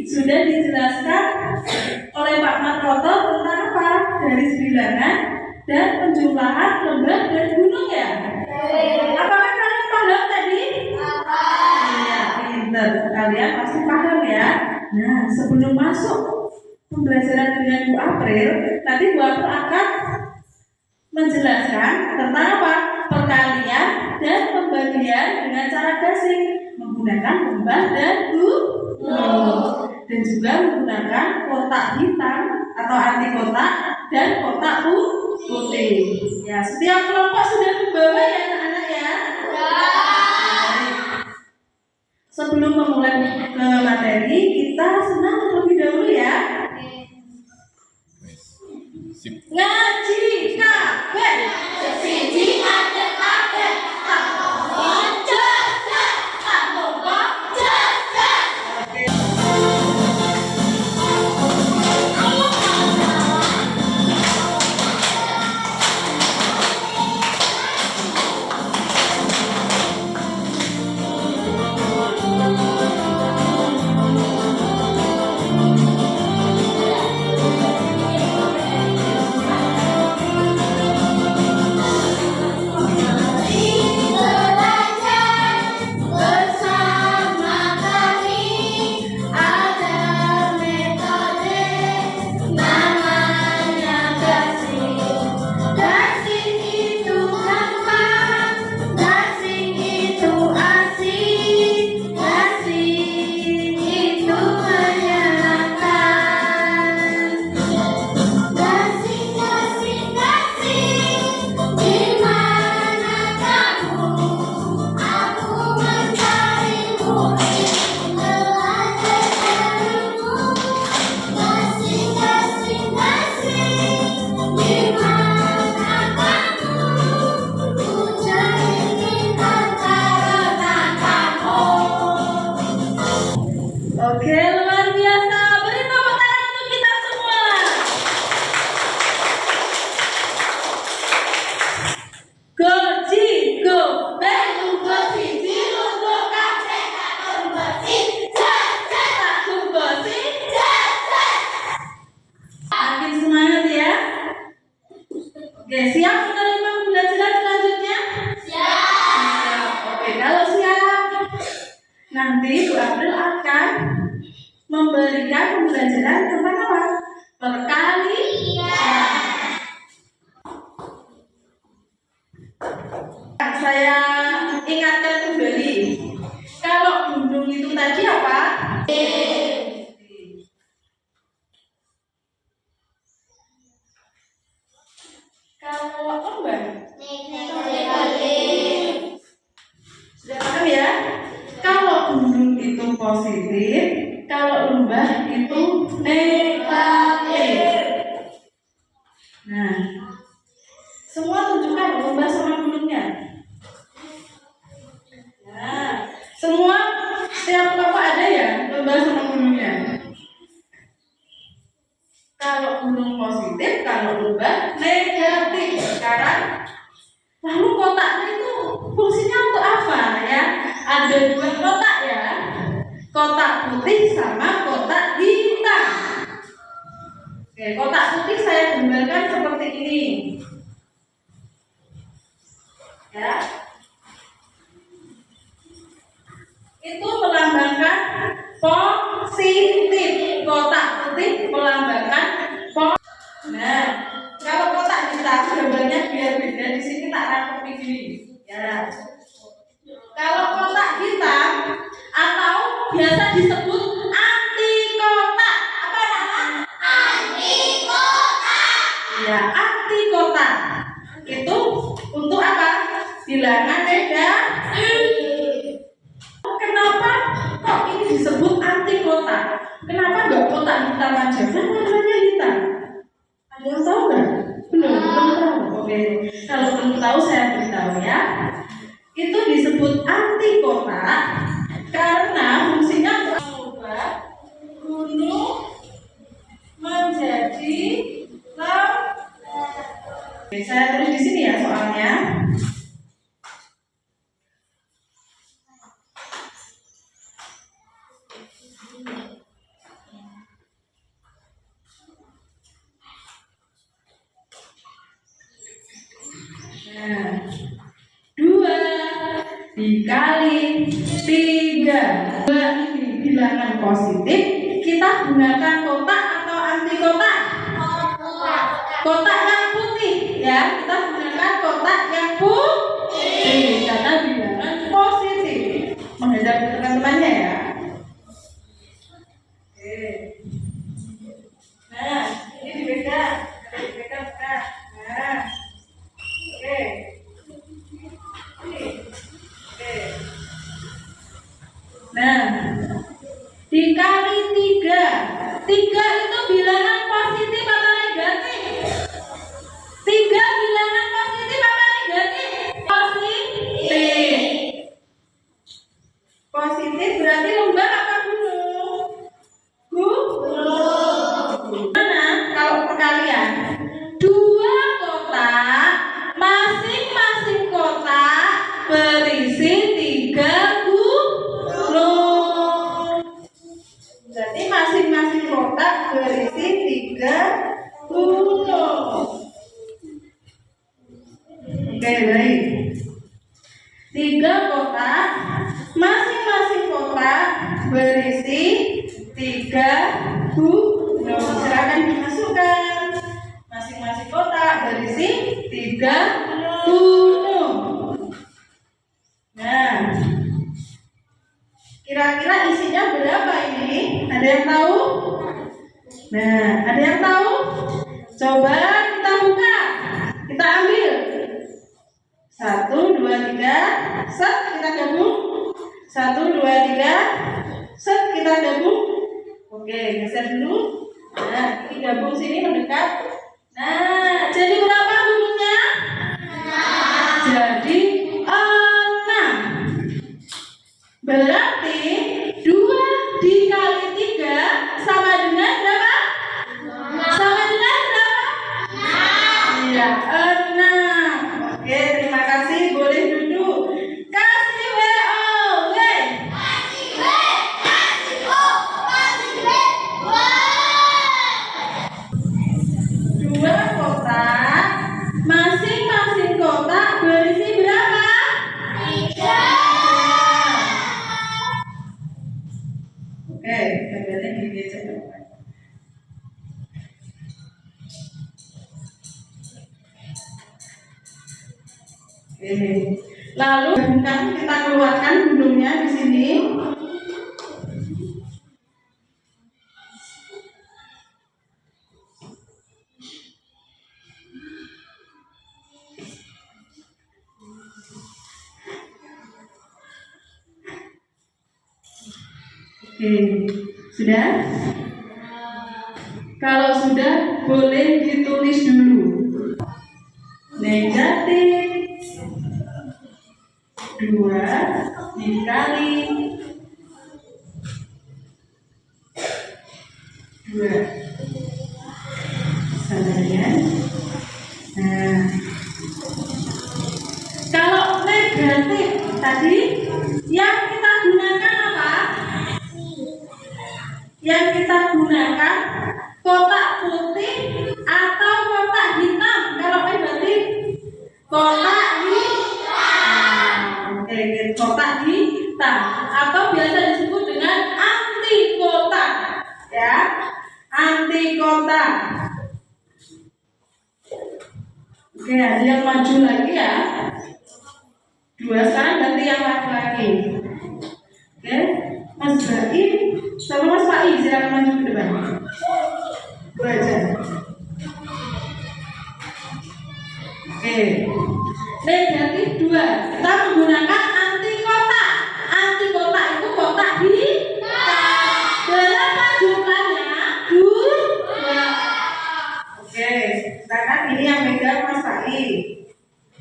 sudah dijelaskan oleh Pak Markoto tentang apa? Garis bilangan dan penjumlahan lembah dan gunung ya. Apakah kalian paham tadi? Iya, pinter. Kalian pasti paham ya. Nah, sebelum masuk pembelajaran dengan Bu April, nanti Bu April akan menjelaskan tentang apa? Perkalian dan pembagian dengan cara gasing menggunakan lembah dan gunung, dan juga menggunakan kotak hitam atau anti kotak dan kotak putih. Ya, setiap kelompok sudah membawa ya anak-anak ya. Sebelum memulai ke materi, kita senang terlebih dahulu ya. Ngaji kabeh sesiji adet kabeh tak jelas tak lupa jelas. Oke, luar biasa. Beri tepuk tangan untuk kita semua. Goji, go, belu, goji, jilu, go, kabeh, kakun, goji, jajan, kakun, goji, jajan. Makin semangat ya. Oke, siap menerima pembelajaran selanjutnya? Siap. Oke, kalau siap, nanti Bu April akan memberikan pembelajaran tentang apa? Perkalian. Saya ingatkan kembali, kalau gunung itu tadi apa? Kalau lembah? Sudah paham ya? Kalau gunung itu positif, kalau lembah itu negatif. Nah, semua tunjukkan lembah sama gunungnya. Nah, semua setiap kelompok ada ya lembah sama gunungnya. Kalau gunung positif, kalau lembah negatif. Sekarang, lalu kotaknya itu fungsinya untuk apa ya? Ada dua kotak ya, kotak putih sama kotak hitam. Oke, kotak putih saya gambarkan seperti ini. Ya, itu melambangkan positif. Kotak putih melambangkan positif. Nah, kalau kotak hitam gambarnya biar beda, di sini tak rangkum begini. Ya. Kalau kotak hitam atau biasa disebut anti kotak, apa namanya? Anti kotak. Ya, anti kotak itu untuk apa? Bilangan negatif. Kenapa kok ini disebut anti kotak? Kenapa enggak kotak hitam aja? Kan warnanya hitam. Ada yang tahu nggak? Belum tahu. Oke, kalau belum tahu saya beritahu ya. Itu disebut anti kotak karena fungsinya mengubah gunung menjadi lembah. Oke, saya tulis di sini ya soalnya. dikali 3. Ini bilangan positif, kita gunakan kotak atau anti kotak? Kotak yang putih ya, kita gunakan kotak yang putih karena bilangan positif. Menghadap ke teman-temannya ya. Oke. Nah, ini dipegang, Kak. Nah, oke. Oke. Nah, dikali 3. 3 itu bilangan positif atau negatif? 3 bilangan positif apa negatif? Positif. Positif berarti lembab apa gunung? Gunung. Mana kalau perkalian? 2 kotak, masing-masing kotak berisi 3 gunung. Jadi masing-masing kotak berisi 3 gunung. Oke, baik. 3 kotak, masing-masing kotak berisi 3 gunung. Silakan dimasukkan. Masing-masing kotak berisi 3 gunung. Nah, kira-kira isinya berapa ini? Ada yang tahu? Nah, ada yang tahu? Coba kita buka. Kita ambil. 1, 2, 3. Set, kita gabung. 1, 2, 3. Set, kita gabung. Oke, geser dulu. Nah, ini gabung sini mendekat. Nah, jadi berapa gunungnya? Jadi 6. Berarti 2 dikali 3 sama dengan berapa? Sama dengan berapa? Iya, 6. Oke, terima kasih. Boleh duduk. Kasih WO. Kasih W. Kasih O. Kasih W. 2 kotak, masing-masing kotak berisi berapa? 3. Oke, gambarnya gini aja. Oke. Lalu kita keluarkan gunungnya di sini. Oke, sudah? Kalau sudah, boleh ditulis dulu. Negatif 2 dikali 2 sama dengan. Nah, kalau negatif tadi yang kita gunakan apa? Yang kita gunakan kotak putih atau kotak hitam. Kalau negatif kotak hitam. Oke, kotak hitam atau biasa disebut dengan anti kotak. Ya, anti kotak. Oke, ada yang maju lagi ya. 2 sekarang ganti yang laki-laki. Oke, Mas Baim sama Mas Pai silakan maju ke depan. 2 aja. Oke, negatif 2. Kita menggunakan anti kotak. Anti kotak itu kotak hitam. Berapa jumlahnya? 2. Oke, sekarang ini yang megang Mas Pai.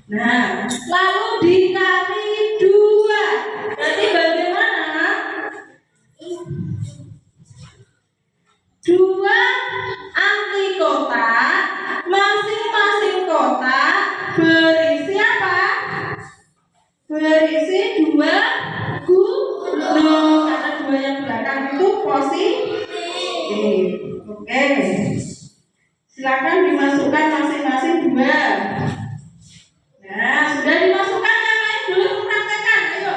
Nah, lalu dikali 2. Berarti bagaimana? 2 anti kotak, masing-masing kotak berisi apa? Berisi 2 gunung. Karena 2 yang belakang itu positif. Oke, silakan dimasukkan masing-masing 2. Nah, sudah dimasukkan, yang lain belum mempraktekkan. Ayo.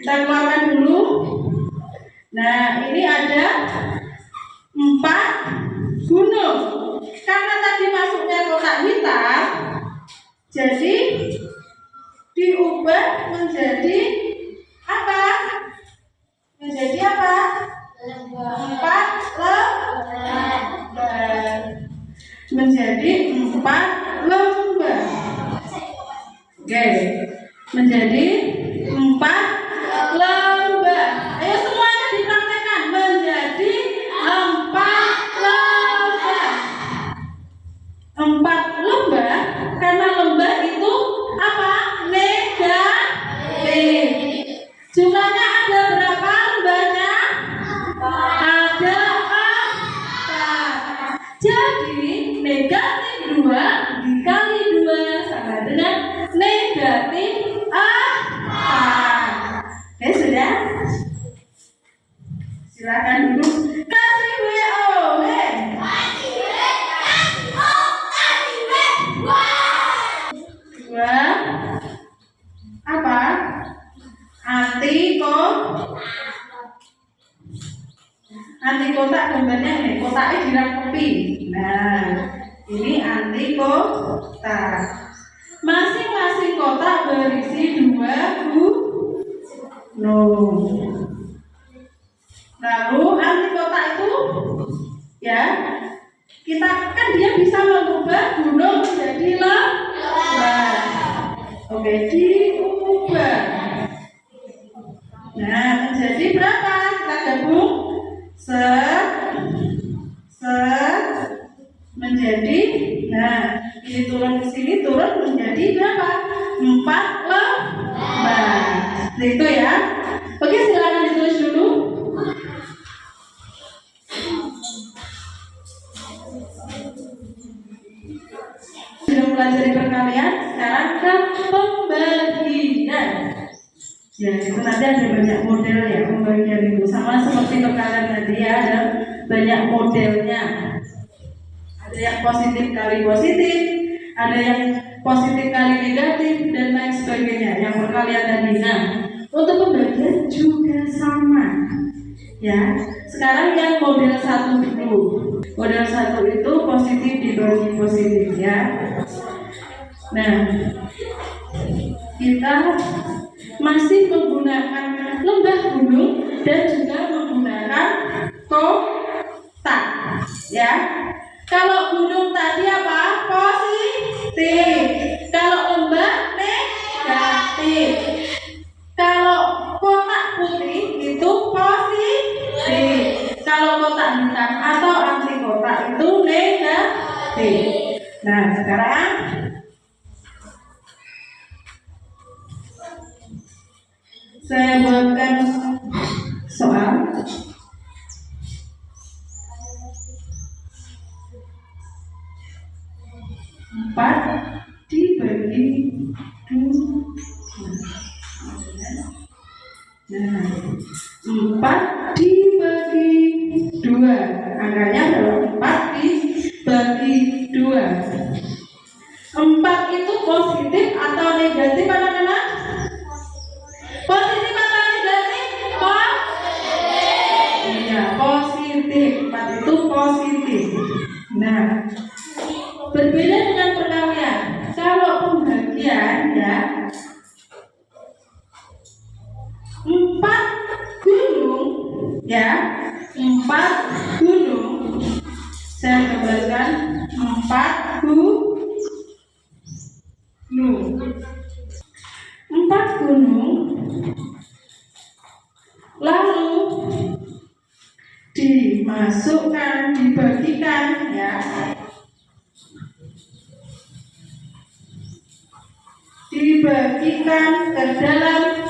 Kita keluarkan dulu. Nah, ini ada 4 gunung. Karena tadi masuknya kotak hitam, jadi diubah menjadi apa? Menjadi apa? 4 lembar. Menjadi 4 lembar. Oke, menjadi 4 lembar. Ayo semuanya dipraktekkan menjadi 4 lembar. 4 lembar, karena lembar itu apa? Negatif. Jumlahnya ada berapa lembarnya? Ada 4. Jadi negatif 2 dikali 2 sama dengan negatif 4. Oke, sudah? Silakan dulu. Kasih WO. Dua. Apa? Anti kotak gambarnya nih, kotaknya dirangkepi. Nah, ini anti kotak. Masing-masing kotak berisi 2 gunung. Lalu anti kotak itu, ya, kita kan dia bisa mengubah gunung menjadi lembar. Oke, diubah. Nah, menjadi berapa? Kita gabung. Menjadi, nah, ini turun ke sini, turun menjadi berapa? 4 lembar. Itu ya. Oke, silakan ditulis dulu. Sudah pelajari perkalian, sekarang ke pembagian. Ya, itu nanti ada banyak model ya pembagian itu, sama seperti perkalian tadi ya, ada banyak modelnya. Ada yang positif kali positif, ada yang positif kali negatif, dan lain sebagainya. Yang perkalian tadi. Nah, untuk pembagian juga sama. Ya, sekarang yang model 1 dulu. Model 1 itu positif dibagi positif ya. Nah, kita masih menggunakan lembah gunung dan juga menggunakan kotak ya. Kalau gunung tadi apa? Positif. Kalau lembah negatif. Kalau kotak putih itu positif. Kalau kotak hitam atau anti kotak itu negatif. Nah, sekarang saya buatkan soal. 4 dibagi 2. Nah, 4 dibagi 2. Angkanya adalah 4 dibagi 2. 4 itu positif atau negatif anak-anak? Positif atau negatif? Iya, positif. 4 itu positif. Nah, berbeda dengan perkalian. Kalau pembagian ya, 4 gunung ya, 4 gunung. Saya gambarkan 4 gunung. 4 gunung lalu dimasukkan, dibagikan ya, dibagikan ke dalam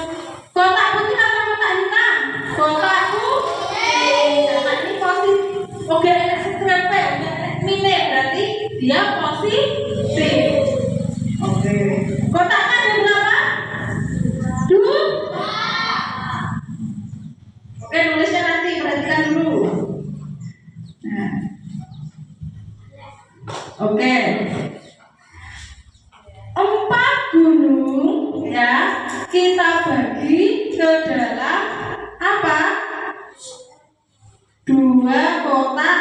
kotak putih atau kotak hitam? Kotak putih. Karena ini positif. Oke, setrepek mine berarti dia positif. Oke. Kotaknya ada berapa? 2. Oke, nulisnya nanti, perhatikan dulu. Nah. Oke. 4 gunung ya, kita bagi ke dalam apa? Dua kotak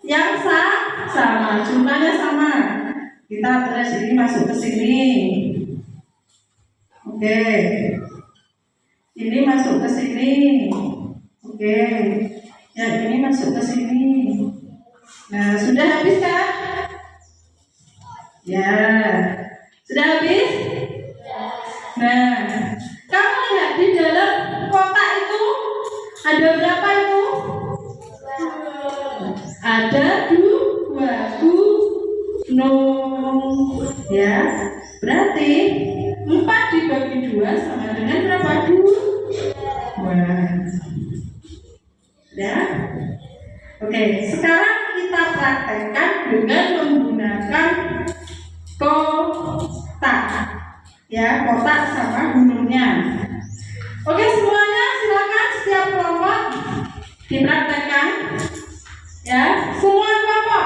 yang sama, jumlahnya sama. Kita tulis ini masuk ke sini. Oke. Ini masuk ke sini. Oke. Yang ini masuk ke sini. Nah, sudah habis kan? Ya. Sudah habis? Nah, kamu lihat di dalam kotak itu ada berapa itu? Ada dua gunung, ya. Berarti 4 dibagi 2 sama dengan berapa? 2. Ya. Oke, sekarang kita praktekkan dengan menggunakan kotak. Ya, kotak sama gunungnya. Oke, semuanya silakan setiap kelompok dipraktekkan. Ya, semua kelompok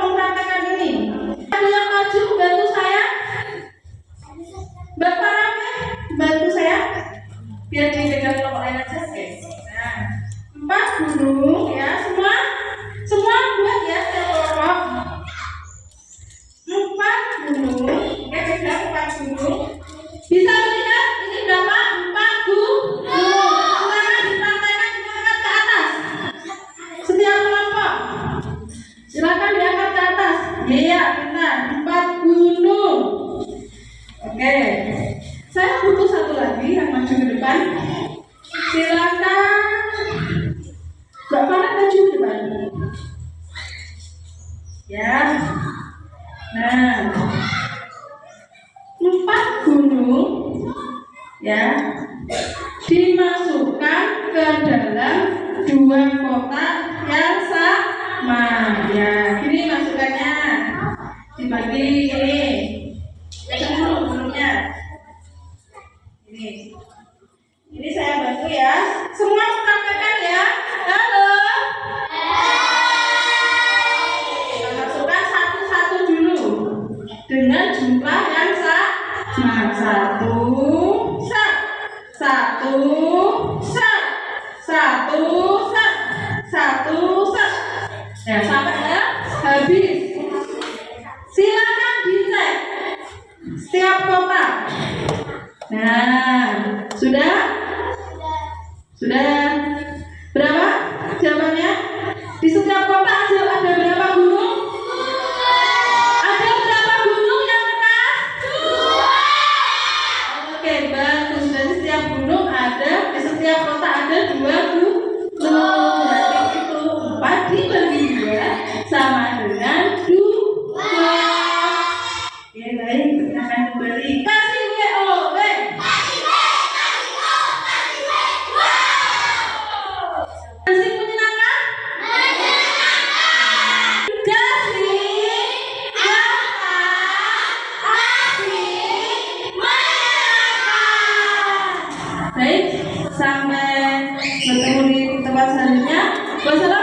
mempraktekkan ini. Ada yang maju bantu saya? Bapak Rame, bantu saya. Biar dipegang kelompok lain aja, guys. Nah, 4 gunung ya, semua buat ya setiap kelompok. 4 gunung, oke, pegang 4 gunung. Bisa melihat ini berapa? 4 gunung. Silakan dipraktekkan, diangkat ke atas. Setiap kelompok, silakan diangkat ke atas. Iya, benar. 4 gunung. Oke, saya butuh satu lagi yang maju ke depan. Silakan. Mbak Farah maju ke depan. Ya. Nah, 4 gunung ya dimasukkan ke dalam 2 kotak yang sama. Ya, ini masukannya dibagi ini. Pegang dulu gunungnya. Ini saya bantu ya. Semua praktekkan ya. Halo. Kita masukkan satu-satu dulu dengan jumlah yang sama. 1 set, 1 set, 1 set, 1 set. Ya, sampai ya habis. Silakan dicek setiap kotak. Nah, sudah? Sudah? Berapa jawabannya? Di setiap kotak ada berapa gunung? Ada berapa gunung yang bekas? 2. Oke, bagus. Dari setiap gunung ada, di setiap kotak ada 2 gunung. Berarti itu 4 dibagi 2 sama dengan 2. Oke, baik. Kita akan kembali. Kasih WO, Kasih menyenangkan? Kasih asik menyenangkan. Baik, sampai bertemu di tempat selanjutnya. Wassalamualaikum.